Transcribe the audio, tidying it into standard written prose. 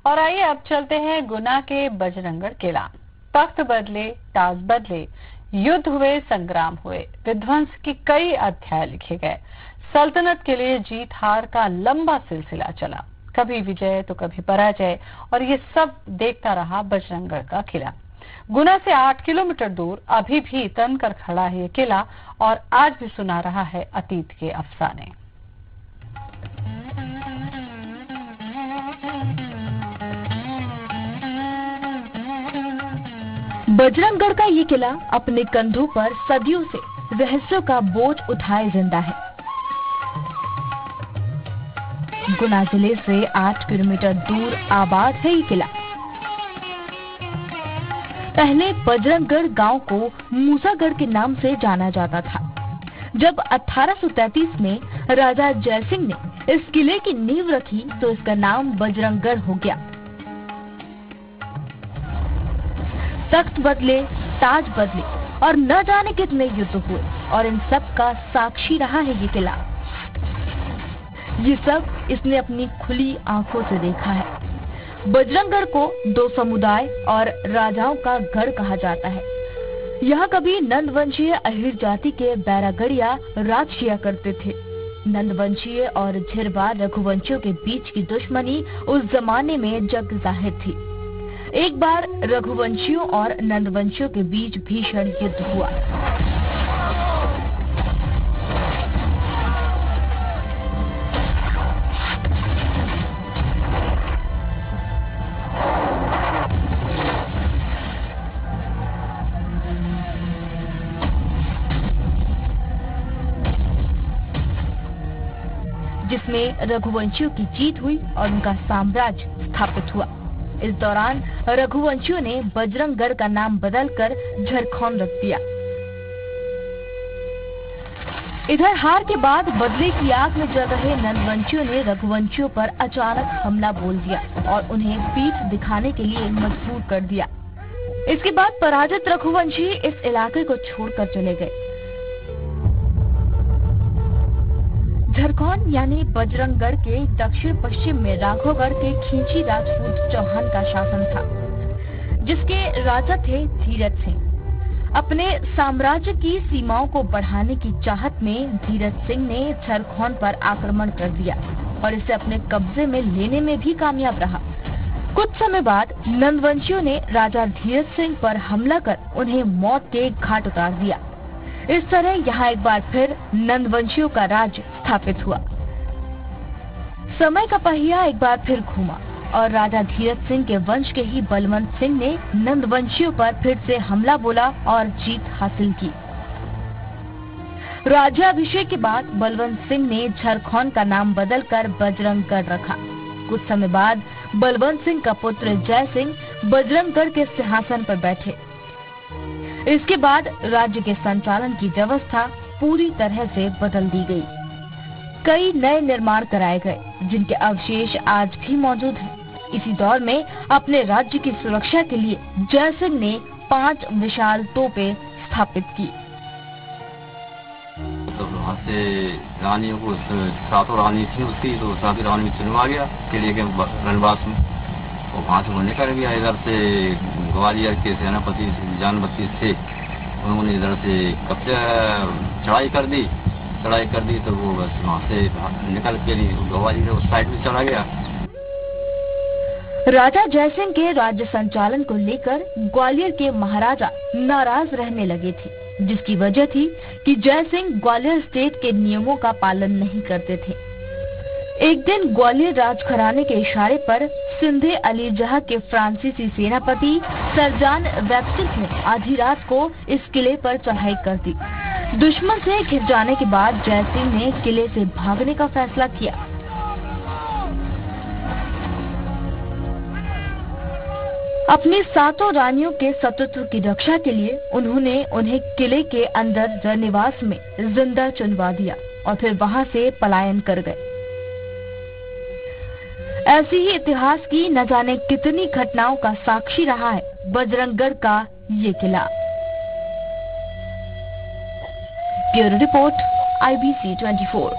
और आइए अब चलते हैं गुना के बजरंगगढ़ किला। तख्त बदले, ताज बदले, युद्ध हुए, संग्राम हुए, विध्वंस के कई अध्याय लिखे गए। सल्तनत के लिए जीत हार का लंबा सिलसिला चला, कभी विजय तो कभी पराजय, और ये सब देखता रहा बजरंगगढ़ का किला। गुना से 8 किलोमीटर दूर अभी भी तन कर खड़ा है ये किला और आज भी सुना रहा है अतीत के अफसाने। बजरंगगढ़ का ये किला अपने कंधों पर सदियों से रहस्यों का बोझ उठाए जिंदा है। गुना जिले से 8 किलोमीटर दूर आबाद है ये किला। पहले बजरंगगढ़ गांव को मूसागढ़ के नाम से जाना जाता था। जब 1833 में राजा जयसिंह ने इस किले की नींव रखी तो इसका नाम बजरंगगढ़ हो गया। तख्त बदले, ताज बदले और न जाने कितने युद्ध हुए और इन सब का साक्षी रहा है ये किला। ये सब इसने अपनी खुली आंखों से देखा है। बजरंगगढ़ को 2 समुदाय और राजाओं का गढ़ कहा जाता है। यहाँ कभी नंदवंशीय अहिर जाति के बैरागढ़िया राज किया करते थे। नंदवंशीय और झिरवा रघुवंशियों के बीच की दुश्मनी उस जमाने में जग जाहिर थी। एक बार रघुवंशियों और नंदवंशियों के बीच भीषण युद्ध हुआ। जिसमें रघुवंशियों की जीत हुई और उनका साम्राज्य स्थापित हुआ। इस दौरान रघुवंशियों ने बजरंगगढ़ का नाम बदलकर झरखौन रख दिया। इधर हार के बाद बदले की आग में जल रहे नंदवंशियों ने रघुवंशियों पर अचानक हमला बोल दिया और उन्हें पीठ दिखाने के लिए मजबूर कर दिया। इसके बाद पराजित रघुवंशी इस इलाके को छोड़कर चले गए। झरखौन यानी बजरंगगढ़ के दक्षिण पश्चिम में राघवगढ़ के खींची राजपूत चौहान का शासन था, जिसके राजा थे धीरज सिंह। अपने साम्राज्य की सीमाओं को बढ़ाने की चाहत में धीरज सिंह ने झरखौन पर आक्रमण कर दिया और इसे अपने कब्जे में लेने में भी कामयाब रहा। कुछ समय बाद नंदवंशियों ने राजा धीरज सिंह पर हमला कर उन्हें मौत के घाट उतार दिया। इस तरह यहाँ एक बार फिर नंदवंशियों का राज स्थापित हुआ। समय का पहिया एक बार फिर घूमा और राजा धीरज सिंह के वंश के ही बलवंत सिंह ने नंदवंशियों पर फिर से हमला बोला और जीत हासिल की। राज्याभिषेक के बाद बलवंत सिंह ने झरखौन का नाम बदलकर बजरंगगढ़ रखा। कुछ समय बाद बलवंत सिंह का पुत्र जय सिंह बजरंगगढ़ के सिंहासन पर बैठे। इसके बाद राज्य के संचालन की व्यवस्था पूरी तरह से बदल दी गई। कई नए निर्माण कराए गए, जिनके अवशेष आज भी मौजूद हैं। इसी दौर में अपने राज्य की सुरक्षा के लिए जय सिंह ने 5 विशाल तोपें स्थापित की। तो वहाँ से रानियों को 7 रानी थी उसकी, तो 7 रानी चुनवा गया किले के रनवास में। और वहाँ से वो निकल गया। इधर से ग्वालियर के सेनापति जानपति थे, उन्होंने इधर से कब्जा चढ़ाई कर दी तो वो बस वहाँ से निकल के ग्वालियर उस साइड में चला गया। राजा जयसिंह के राज्य संचालन को लेकर ग्वालियर के महाराजा नाराज रहने लगे थे, जिसकी वजह थी कि जयसिंह ग्वालियर स्टेट के नियमों का पालन नहीं करते थे। एक दिन ग्वालियर राजघराने के इशारे पर सिंधे अली जहाँ के फ्रांसीसी सेनापति सरजान वेब्स्टर ने आधी रात को इस किले पर चढ़ाई कर दी। दुश्मन से घिर जाने के बाद जयसिंह ने किले से भागने का फैसला किया। अपनी 7 रानियों के सतत्व की रक्षा के लिए उन्होंने उन्हें किले के अंदर रनिवास में जिंदा चुनवा दिया और फिर वहां से पलायन कर गए। ऐसी ही इतिहास की न जाने कितनी घटनाओं का साक्षी रहा है बजरंगगढ़ का ये किला। Bureau report IBC 24।